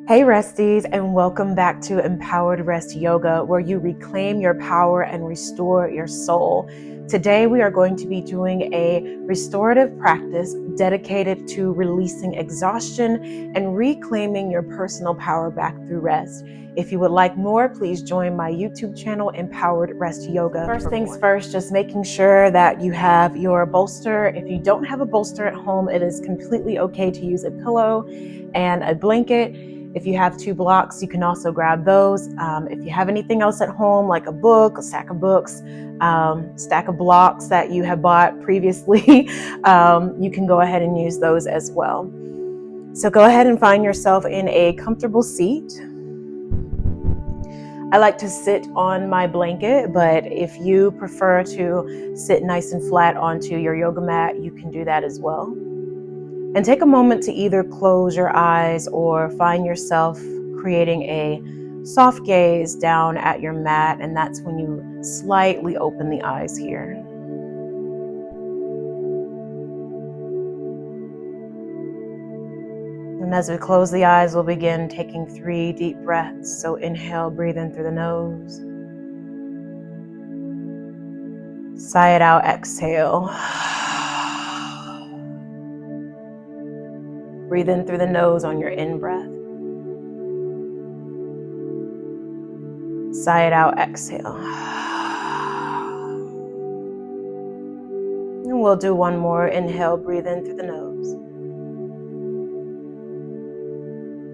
Hey Resties, and welcome back to Empowered Rest Yoga, where you reclaim your power and restore your soul. Today we are going to be doing a restorative practice dedicated to releasing exhaustion and reclaiming your personal power back through rest. If you would like more, please join my YouTube channel, Empowered Rest Yoga. First things first, just making sure that you have your bolster. If you don't have a bolster at home, it is completely okay to use a pillow and a blanket. If you have 2 blocks, you can also grab those. If you have anything else at home, like a book, a stack of books, stack of blocks that you have bought previously, you can go ahead and use those as well. So go ahead and find yourself in a comfortable seat. I like to sit on my blanket, but if you prefer to sit nice and flat onto your yoga mat, you can do that as well. And take a moment to either close your eyes or find yourself creating a soft gaze down at your mat, and that's when you slightly open the eyes here. And as we close the eyes, we'll begin taking 3 deep breaths. So inhale, breathe in through the nose. Sigh it out, exhale. Breathe in through the nose on your in-breath. Sigh it out, exhale. And we'll do one more. Inhale, breathe in through the nose.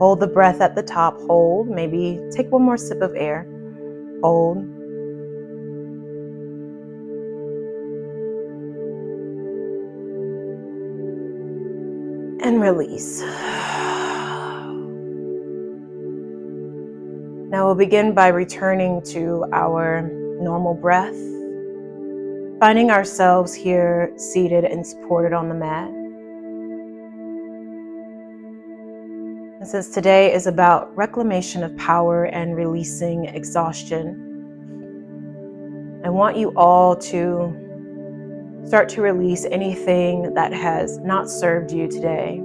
Hold the breath at the top. Hold. Maybe take one more sip of air. Hold. And release. Now we'll begin by returning to our normal breath, finding ourselves here seated and supported on the mat. And since today is about reclamation of power and releasing exhaustion, I want you all to start to release anything that has not served you today,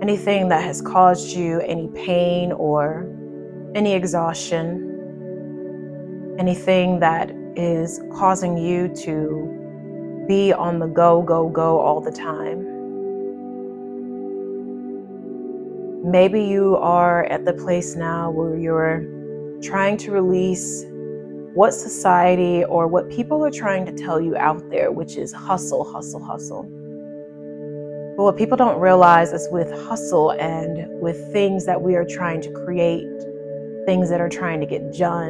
anything that has caused you any pain or any exhaustion, anything that is causing you to be on the go, go, go all the time. Maybe you are at the place now where you're trying to release what society or what people are trying to tell you out there, which is hustle, hustle, hustle. But what people don't realize is with hustle and with things that we are trying to create, things that are trying to get done,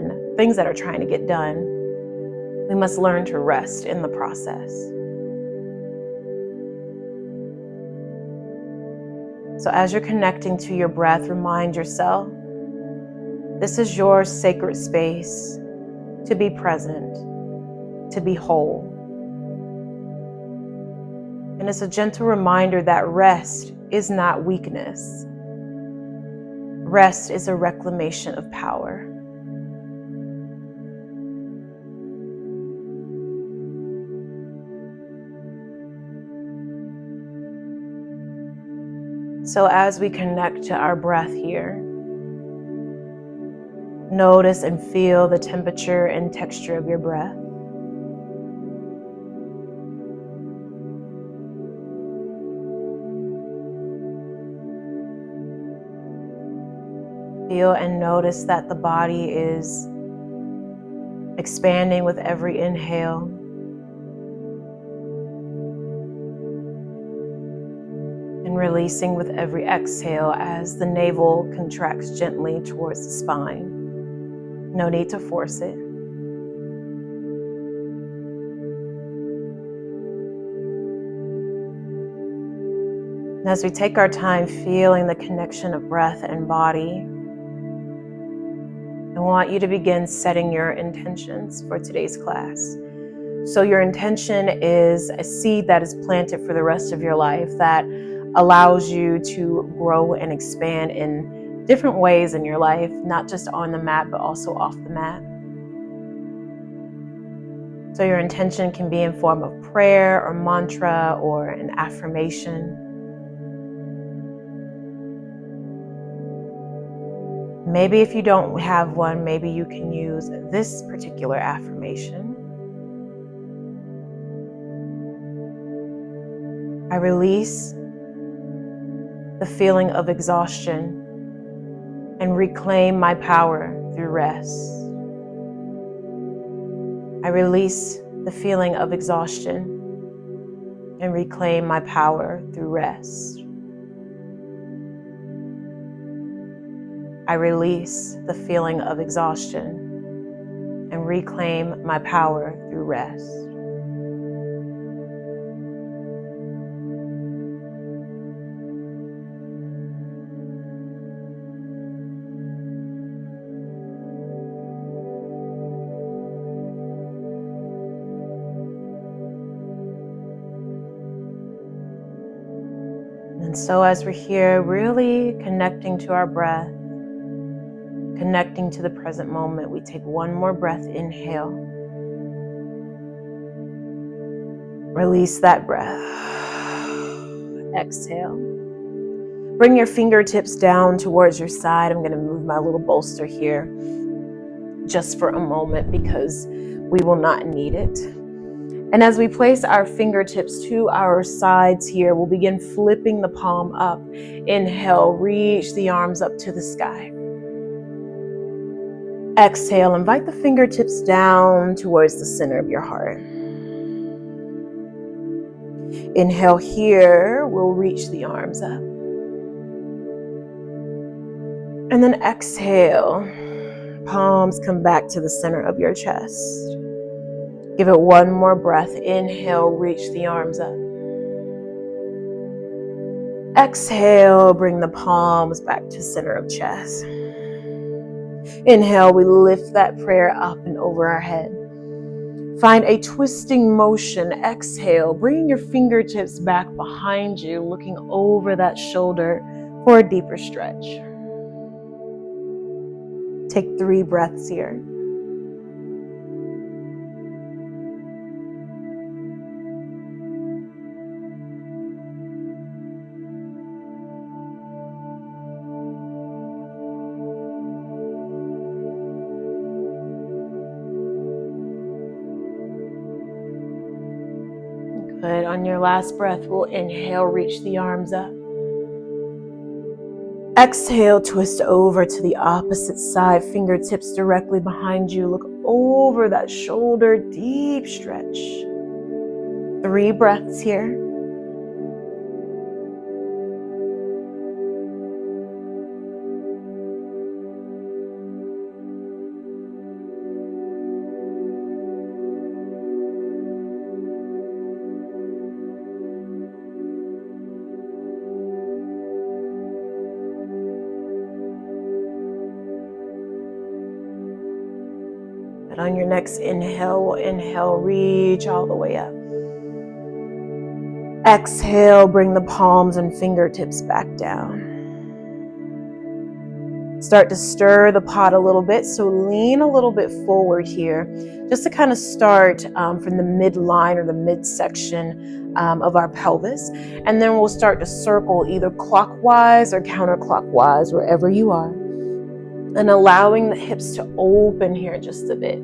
we must learn to rest in the process. So as you're connecting to your breath, remind yourself, this is your sacred space to be present, to be whole. And it's a gentle reminder that rest is not weakness. Rest is a reclamation of power. So as we connect to our breath here, notice and feel the temperature and texture of your breath. Feel and notice that the body is expanding with every inhale. And releasing with every exhale as the navel contracts gently towards the spine. No need to force it. And as we take our time feeling the connection of breath and body, I want you to begin setting your intentions for today's class. So your intention is a seed that is planted for the rest of your life that allows you to grow and expand in different ways in your life, not just on the mat, but also off the mat. So your intention can be in form of prayer or mantra or an affirmation. Maybe if you don't have one, maybe you can use this particular affirmation. I release the feeling of exhaustion and reclaim my power through rest. I release the feeling of exhaustion and reclaim my power through rest. I release the feeling of exhaustion and reclaim my power through rest. And so as we're here, really connecting to our breath, connecting to the present moment, we take one more breath. Inhale. Release that breath. Exhale. Bring your fingertips down towards your side. I'm going to move my little bolster here just for a moment because we will not need it. And as we place our fingertips to our sides here, we'll begin flipping the palm up. Inhale, reach the arms up to the sky. Exhale, invite the fingertips down towards the center of your heart. Inhale here, we'll reach the arms up. And then exhale, palms come back to the center of your chest. Give it one more breath. Inhale, reach the arms up. Exhale, bring the palms back to center of chest. Inhale, we lift that prayer up and over our head. Find a twisting motion. Exhale, bring your fingertips back behind you, looking over that shoulder for a deeper stretch. Take 3 breaths here. Good. On your last breath, we'll inhale, reach the arms up. Exhale, twist over to the opposite side, fingertips directly behind you. Look over that shoulder, deep stretch. 3 breaths here. And on your next inhale, we'll inhale, reach all the way up. Exhale, bring the palms and fingertips back down. Start to stir the pot a little bit, so lean a little bit forward here, just to kind of start from the midline or the midsection of our pelvis. And then we'll start to circle either clockwise or counterclockwise, wherever you are. And allowing the hips to open here just a bit.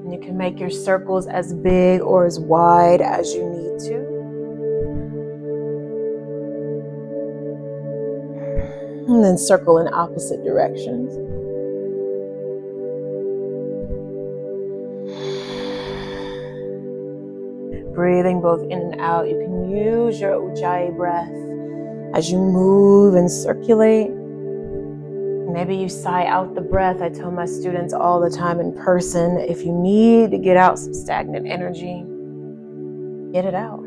And you can make your circles as big or as wide as you need to. And then circle in opposite directions. Breathing both in and out. You can use your Ujjayi breath as you move and circulate. Maybe you sigh out the breath. I tell my students all the time in person, if you need to get out some stagnant energy, get it out.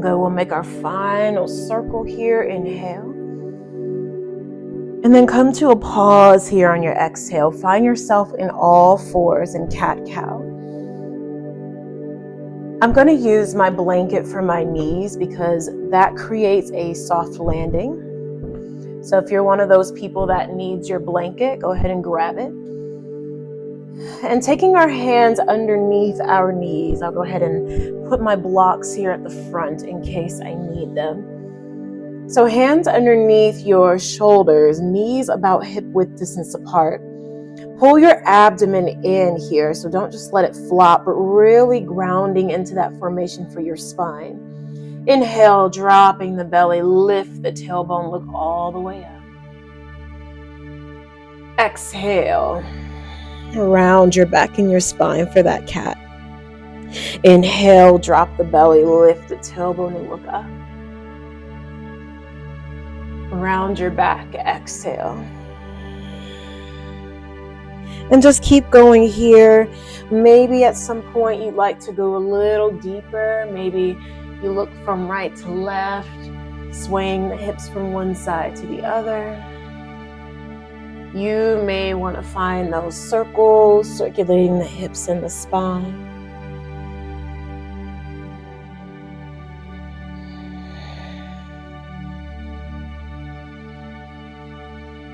Good, we'll make our final circle here. Inhale. And then come to a pause here on your exhale. Find yourself in all fours in cat-cow. I'm going to use my blanket for my knees because that creates a soft landing. So if you're one of those people that needs your blanket, go ahead and grab it. And taking our hands underneath our knees, I'll go ahead and put my blocks here at the front in case I need them. So hands underneath your shoulders, knees about hip width distance apart. Pull your abdomen in here, so don't just let it flop, but really grounding into that formation for your spine. Inhale, dropping the belly, lift the tailbone, look all the way up. Exhale, round your back and your spine for that cat. Inhale, drop the belly, lift the tailbone and look up. Round your back, exhale. And just keep going here. Maybe at some point you'd like to go a little deeper. Maybe you look from right to left, swaying the hips from one side to the other. You may want to find those circles, circulating the hips and the spine.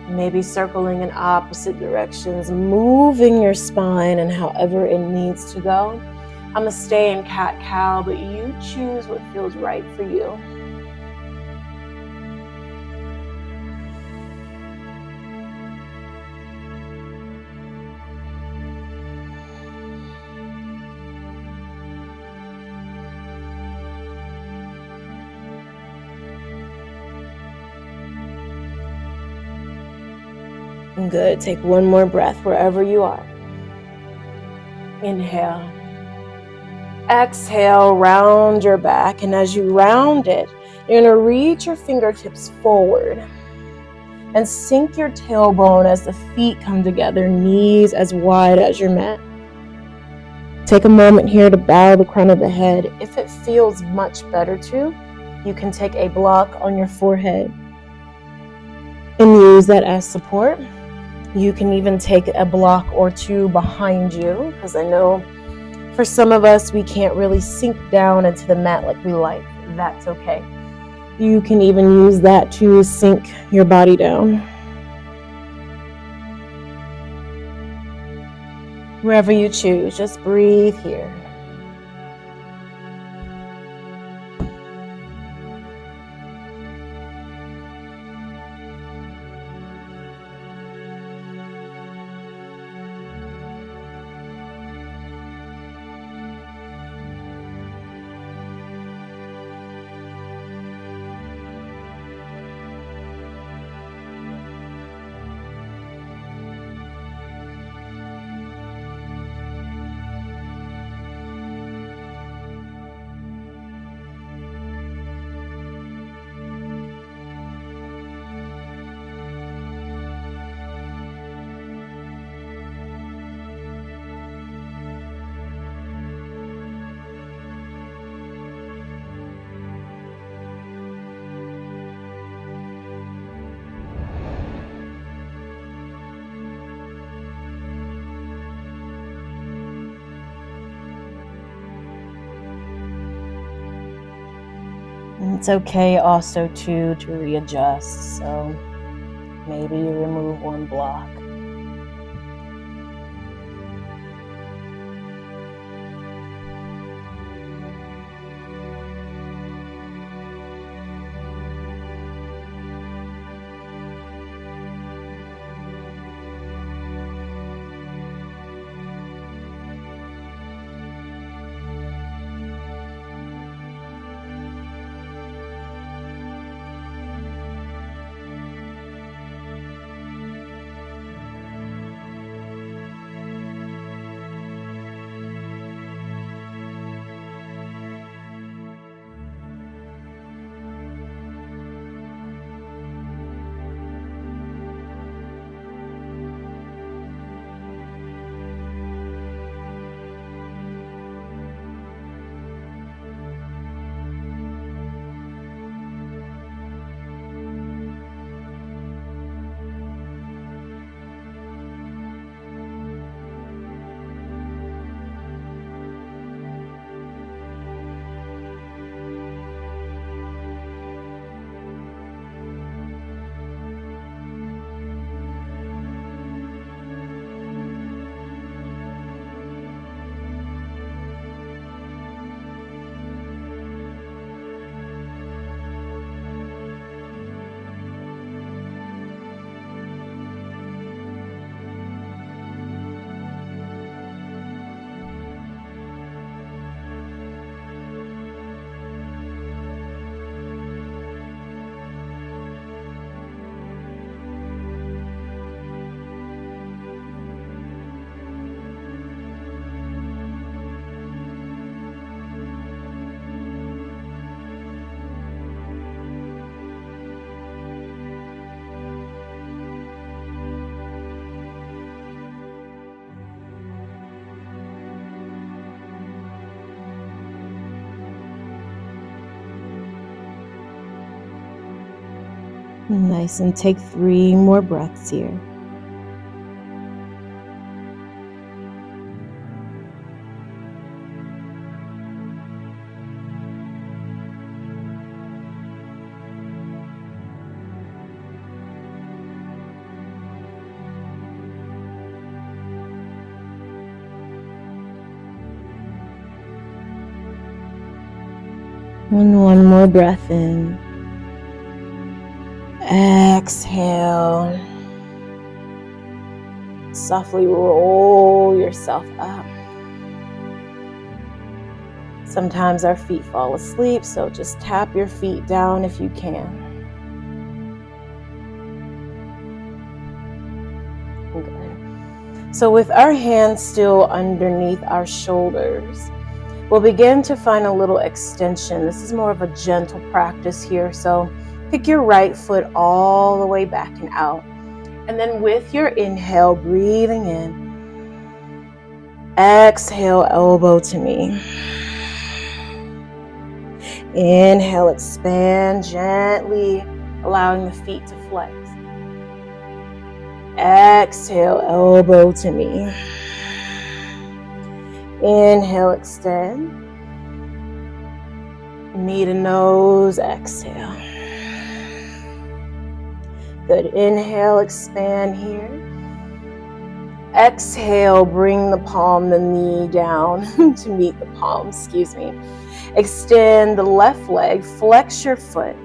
Maybe circling in opposite directions, moving your spine and however it needs to go. I'm going to stay in cat-cow, but you choose what feels right for you. Good. Take one more breath wherever you are. Inhale. Exhale, round your back. And as you round it, you're going to reach your fingertips forward and sink your tailbone as the feet come together, knees as wide as your mat. Take a moment here to bow the crown of the head. If it feels much better to, you can take a block on your forehead and use that as support. You can even take a block or two behind you, because I know for some of us, we can't really sink down into the mat like we like. That's okay. You can even use that to sink your body down. Wherever you choose, just breathe here. It's okay also to readjust, so maybe you remove one block. Nice, and take 3 more breaths here. And 1 more breath in. Exhale. Softly roll yourself up. Sometimes our feet fall asleep, so just tap your feet down if you can. Good. So with our hands still underneath our shoulders, we'll begin to find a little extension. This is more of a gentle practice here. So pick your right foot all the way back and out. And then with your inhale, breathing in, exhale, elbow to knee. Inhale, expand gently, allowing the feet to flex. Exhale, elbow to knee. Inhale, extend. Knee to nose, exhale. Good. Inhale, expand here. Exhale, bring the palm, the knee down to meet the palm, Extend the left leg, flex your foot.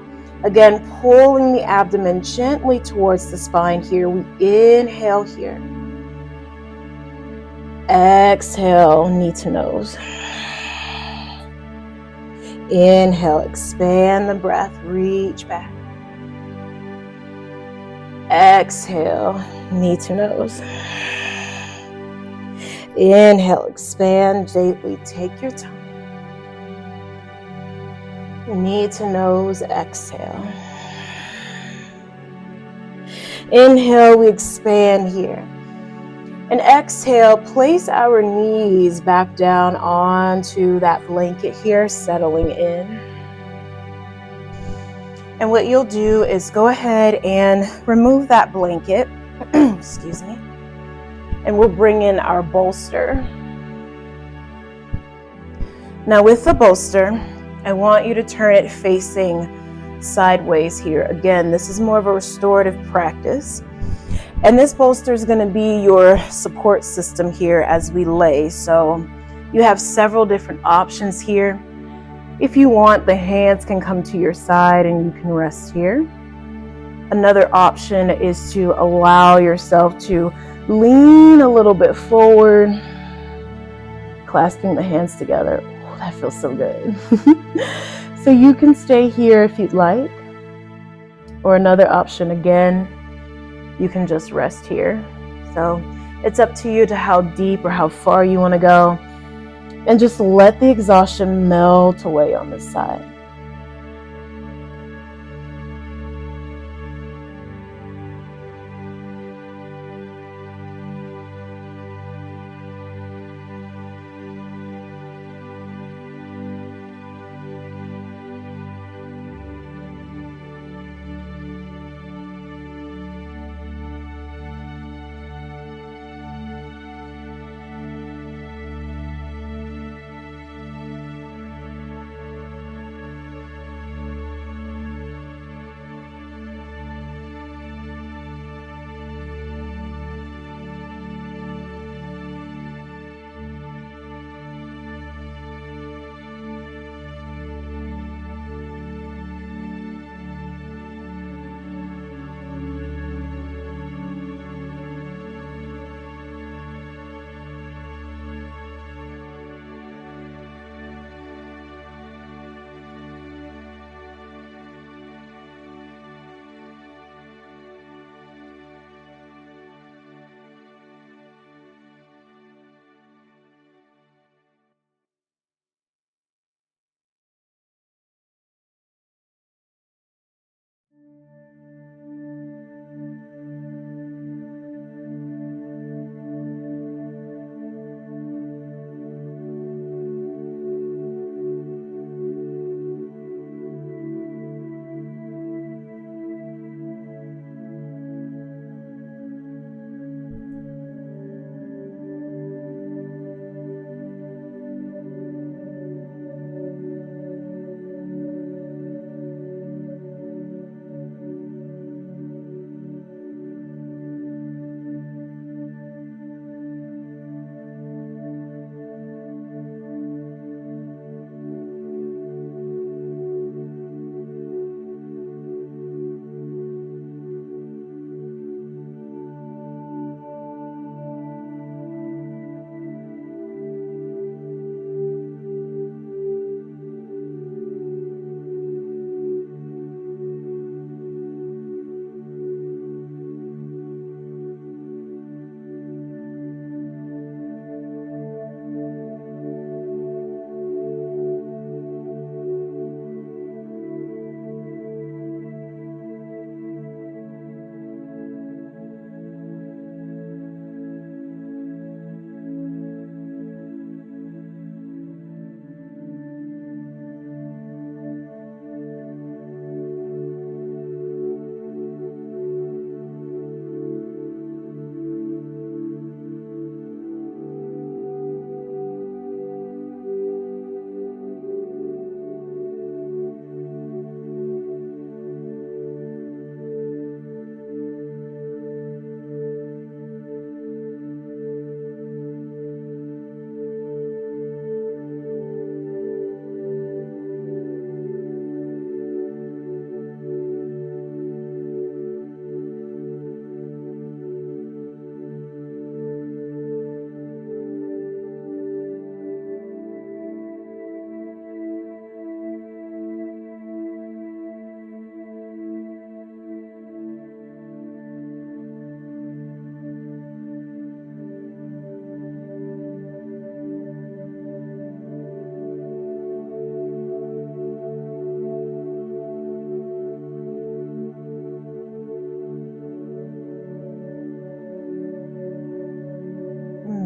Again, pulling the abdomen gently towards the spine here. We inhale here. Exhale, knee to nose. Inhale, expand the breath, reach back. Exhale, knee to nose. Inhale, expand gently, take your time. Knee to nose, exhale. Inhale, we expand here. And exhale, place our knees back down onto that blanket here, settling in. And what you'll do is go ahead and remove that blanket, and we'll bring in our bolster. Now with the bolster, I want you to turn it facing sideways here. Again, this is more of a restorative practice. And this bolster is going to be your support system here as we lay. So you have several different options here. If you want, the hands can come to your side and you can rest here. Another option is to allow yourself to lean a little bit forward, clasping the hands together. Oh, that feels so good. So you can stay here if you'd like. Or another option, again, you can just rest here. So it's up to you to how deep or how far you want to go. And just let the exhaustion melt away on this side.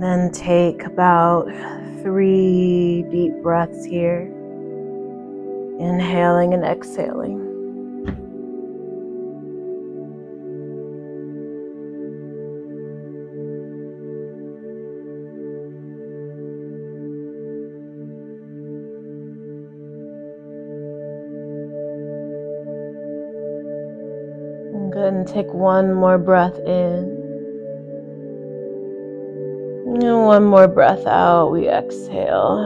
And then take about 3 deep breaths here. Inhaling and exhaling. Good, and take one more breath in. And one more breath out, we exhale.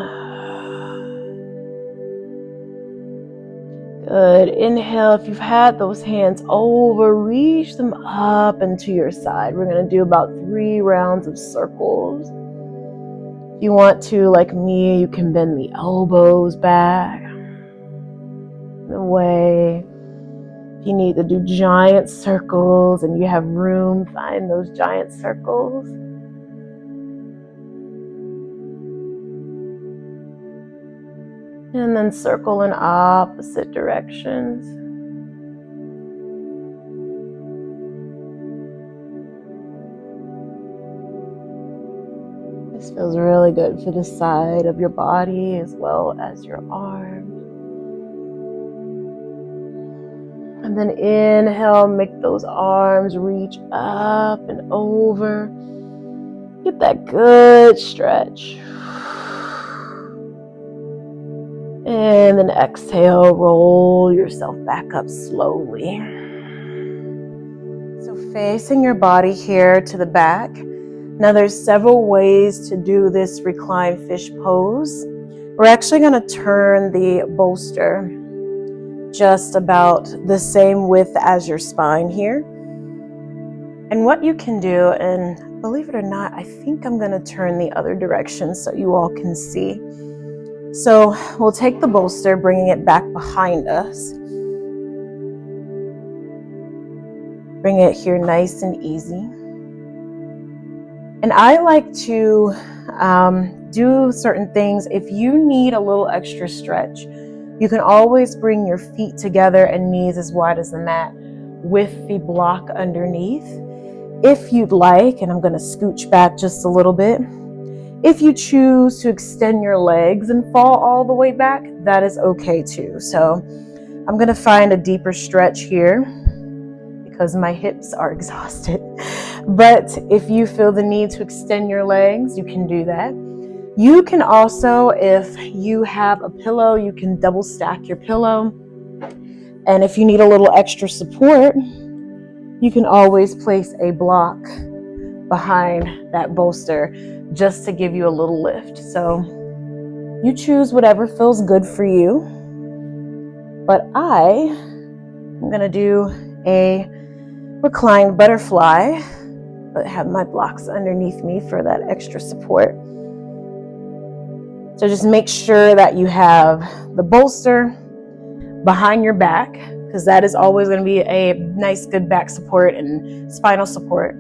Good, inhale. If you've had those hands over, reach them up and to your side. We're gonna do about 3 rounds of circles. If you want to, like me, you can bend the elbows back and away. If you need to do giant circles and you have room, find those giant circles. And then circle in opposite directions. This feels really good for the side of your body as well as your arms. And then inhale, make those arms reach up and over. Get that good stretch. And then exhale, roll yourself back up slowly. So facing your body here to the back. Now there's several ways to do this reclined fish pose. We're actually going to turn the bolster just about the same width as your spine here. And what you can do, and believe it or not, I think I'm going to turn the other direction so you all can see. So we'll take the bolster, bringing it back behind us. Bring it here nice and easy. And I like to do certain things. If you need a little extra stretch, you can always bring your feet together and knees as wide as the mat with the block underneath. If you'd like, and I'm going to scooch back just a little bit, if you choose to extend your legs and fall all the way back, that is okay too. So I'm going to find a deeper stretch here because my hips are exhausted. But if you feel the need to extend your legs, you can do that. You can also, if you have a pillow, you can double stack your pillow. And if you need a little extra support, you can always place a block behind that bolster just to give you a little lift. So you choose whatever feels good for you. But I'm going to do a reclined butterfly, but have my blocks underneath me for that extra support. So just make sure that you have the bolster behind your back, because that is always going to be a nice, good back support and spinal support.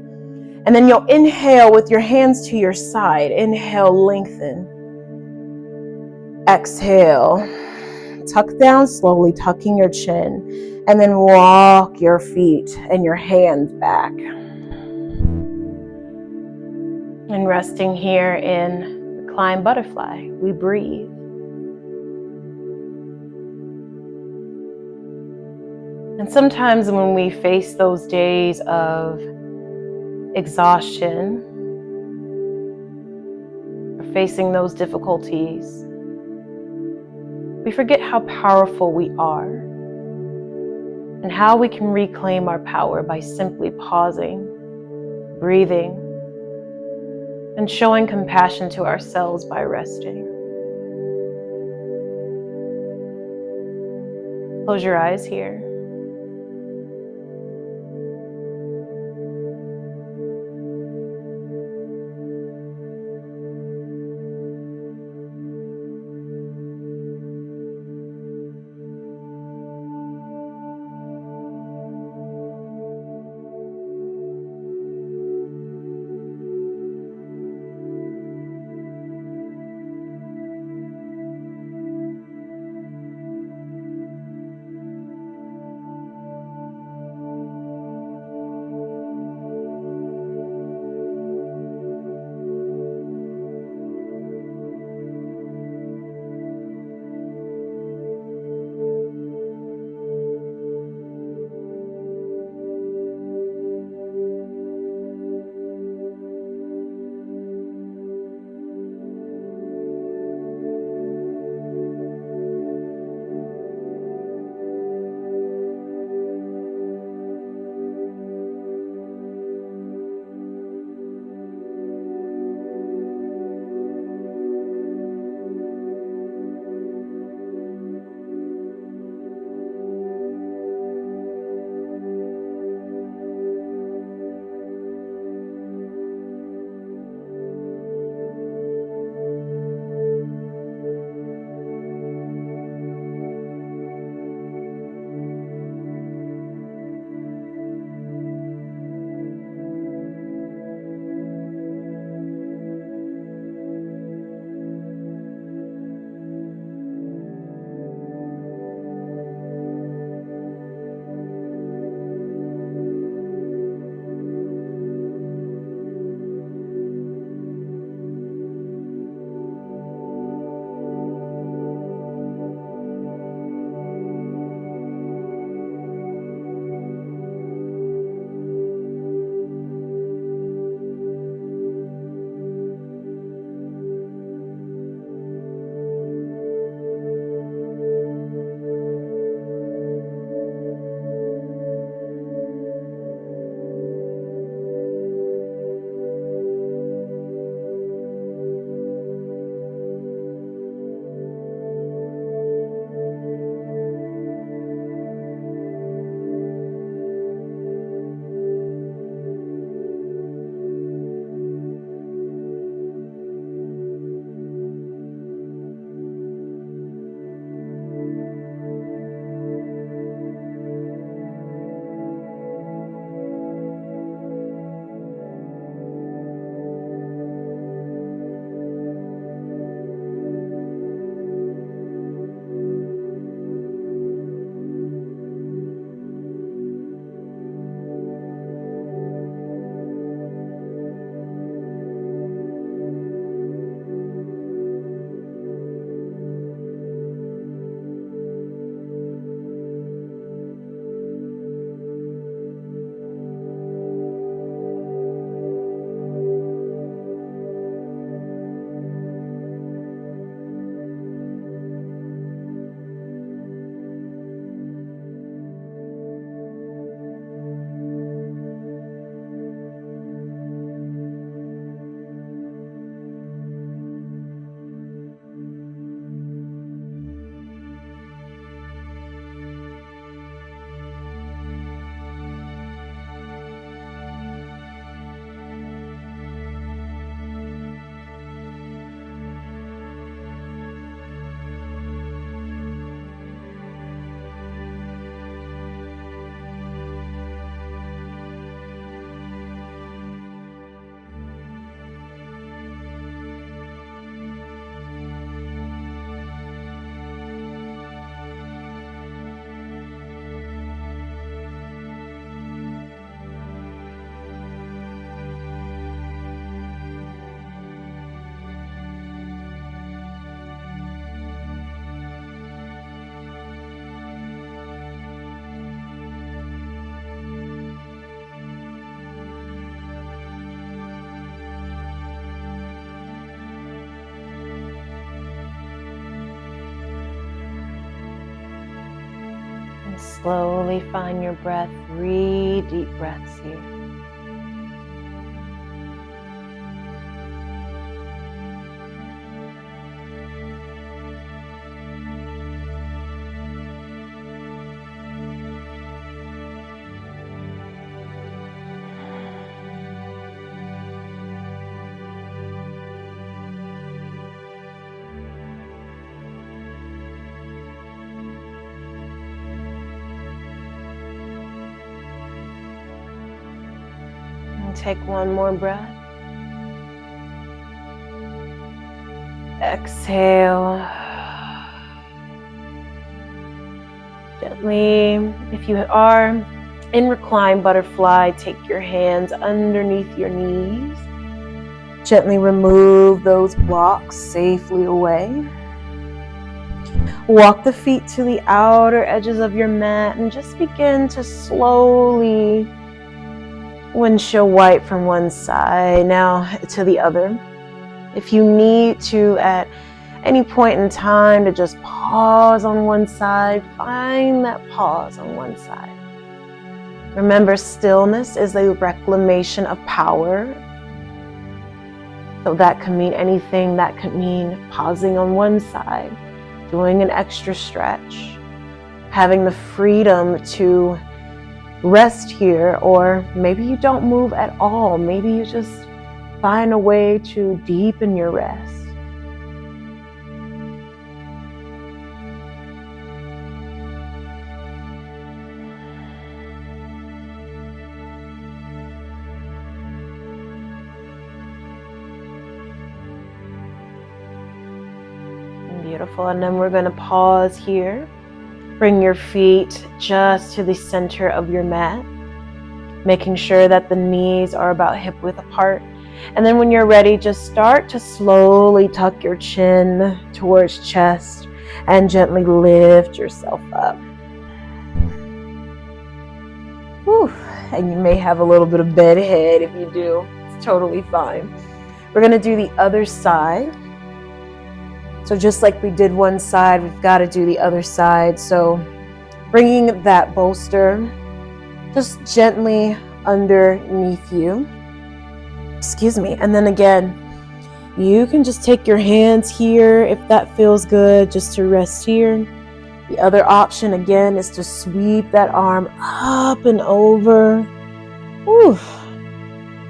And then you'll inhale with your hands to your side. Inhale, lengthen. Exhale, tuck down slowly, tucking your chin, and then walk your feet and your hands back. And resting here in reclined butterfly, we breathe. And sometimes when we face those days of exhaustion, or facing those difficulties, we forget how powerful we are and how we can reclaim our power by simply pausing, breathing, and showing compassion to ourselves by resting. Close your eyes here. Slowly find your breath. 3 deep breaths here. And take one more breath. Exhale. Gently, if you are in reclined butterfly, take your hands underneath your knees. Gently remove those blocks safely away. Walk the feet to the outer edges of your mat and just begin to slowly windshield wipe from one side now to the other. If you need to at any point in time to just pause on one side, find that pause on one side. Remember, stillness is a reclamation of power. So that can mean anything. That could mean pausing on one side, doing an extra stretch, having the freedom to rest here, or maybe you don't move at all. Maybe you just find a way to deepen your rest. Beautiful. And then we're going to pause here. Bring your feet just to the center of your mat, making sure that the knees are about hip width apart. And then when you're ready, just start to slowly tuck your chin towards chest and gently lift yourself up. Whew. And you may have a little bit of bed head. If you do, it's totally fine. We're going to do the other side. So just like we did one side, we've got to do the other side. So bringing that bolster just gently underneath you. Excuse me. And then again, you can just take your hands here if that feels good, just to rest here. The other option again is to sweep that arm up and over. Whew.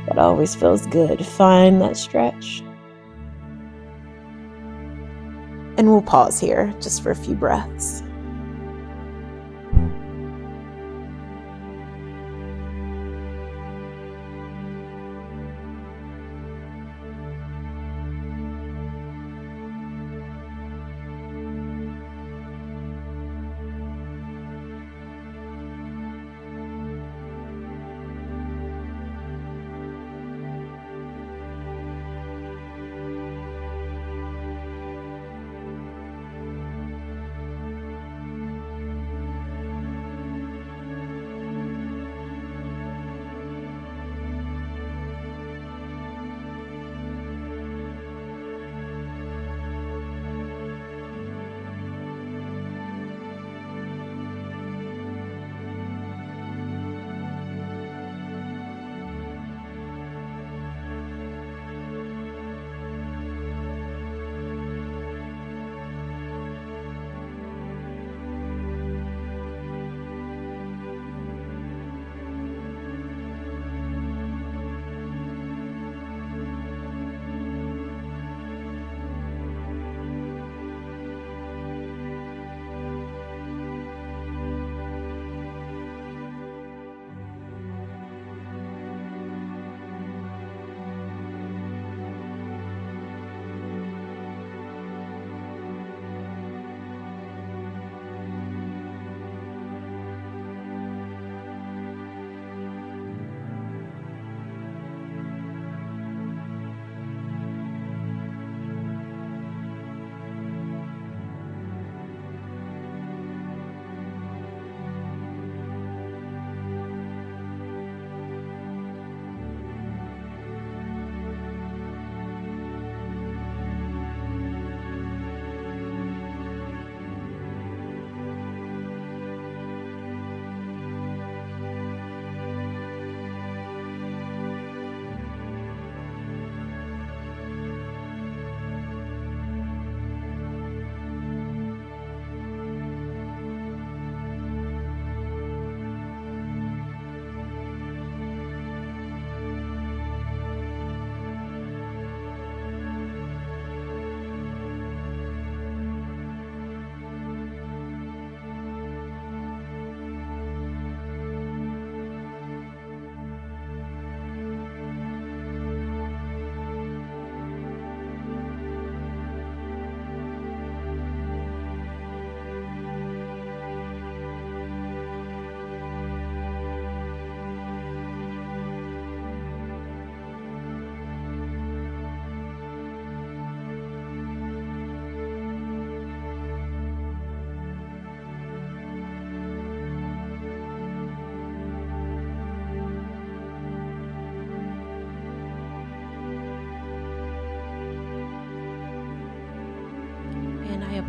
That always feels good. Find that stretch. And we'll pause here just for a few breaths.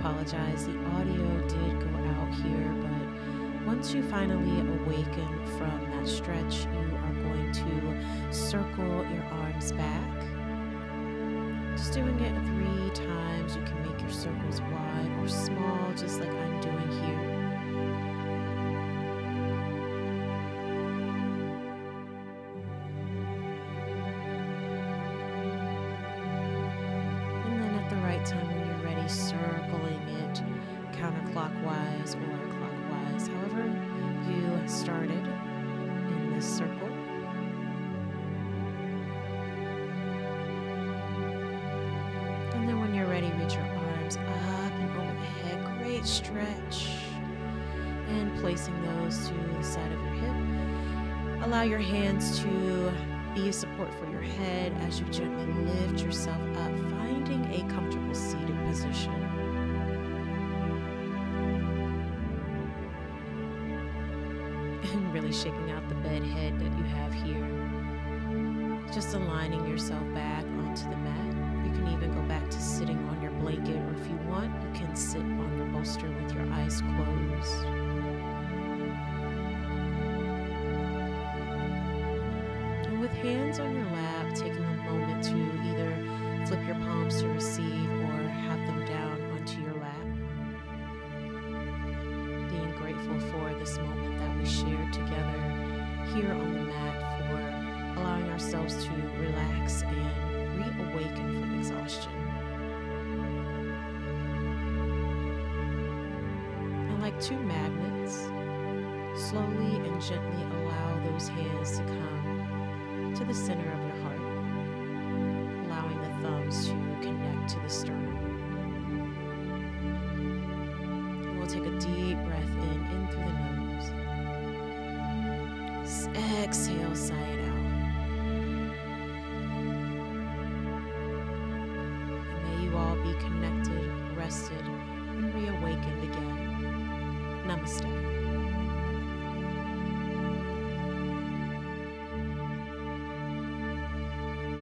apologize. The audio did go out here, but once you finally awaken from that stretch, you are going to circle your arms back. Just doing it 3 times. You can make your circles wide or small, just like I'm doing here. And then at the right time, when you're ready, circling it counterclockwise or clockwise, however you started in this circle. And then when you're ready, reach your arms up and over the head. Great stretch. And placing those to the side of your hip. Allow your hands to be a support for your head as you gently lift yourself up, finding a comfortable seated position. And really shaking out the bed head that you have here. Just aligning yourself back onto the mat. You can even go back to sitting on your blanket, or if you want, you can sit on your bolster with your eyes closed. And with hands on your lap, taking a moment to either flip your palms to receive or have them down onto your lap. Being grateful for this moment that we shared together here on the mat, for allowing ourselves to relax and reawaken from exhaustion. And like 2 magnets, slowly and gently allow those hands to come to the center of your heart, allowing the thumbs to connect to the sternum. And we'll take a deep breath in through the nose. Exhale, sigh it out. All be connected, rested, and reawakened again. Namaste.